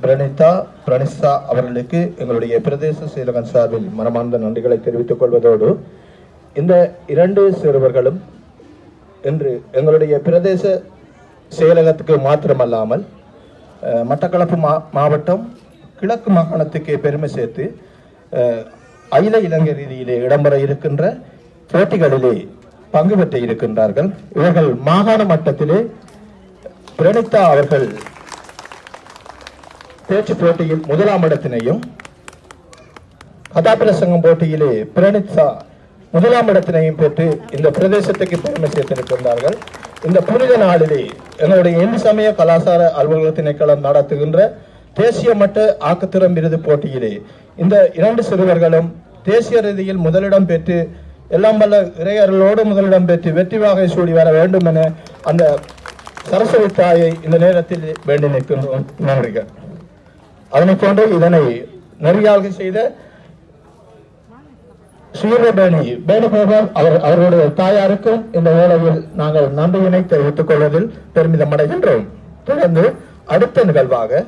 பிரணிதா பிரணிசா அவர்களுக்கு எங்களுடைய பிரதேச செயலகம் சார்பில் மனமார்ந்த நன்றிகளை தெரிவித்துக் கொள்வதோடு இந்த இரண்டு சிறுவர்களும் இன்று எங்களுடைய பிரதேச செயலகத்துக்கு மாத்திரமல்லாமல் மட்டக்களப்பு மாவட்டம் கிழக்கு மாகாணத்துக்கு பெருமை சேர்த்து அகில இலங்கை ரீதியிலே இடம்பெற இருக்கின்ற போட்டிகளிலே பங்கு பெற்று இருக்கின்றார்கள். இவர்கள் மாகாண மட்டத்திலே பிரணிதா அவர்கள் பேச்சு போட்டியில் முதலாம் இடத்தினையும், கதாபிரசங்கம் போட்டியிலே பிரணிதா முதலாம் இடத்தினையும் பெற்று இந்த பிரதேசத்துக்கு பெருமை சேர்த்திருக்கின்றார்கள். இந்த புனித நாளிலே எங்களுடைய இந்து சமய கலாச்சார அலுவலக திணைக்களம் நடத்துகின்ற தேசிய மட்ட ஆக்கத்திறம் விருது போட்டியிலே இந்த இரண்டு சிறுவர்களும் தேசிய ரீதியில் முதலிடம் பெற்று எல்லாம் வல்ல இறையர்களோடு முதலிடம் பெற்று வெற்றி வாகை சூடி வர வேண்டும் என அந்த சரஸ்வதி தாயை இந்த நேரத்தில் வேண்டி நிற்கின்றோம். நன்றிகள். அதனை போன்று இதனை நெறியாள்கை செய்த ஸ்ரீரபேணி வேணுகோபால் அவர்களுடைய தாயாருக்கும் இந்த வேளையில் நாங்கள் நன்றியினை தெரிவித்துக் கொள்வதில் பெருமிதம் அடைகின்றோம். தொடர்ந்து அடுத்த நிகழ்வாக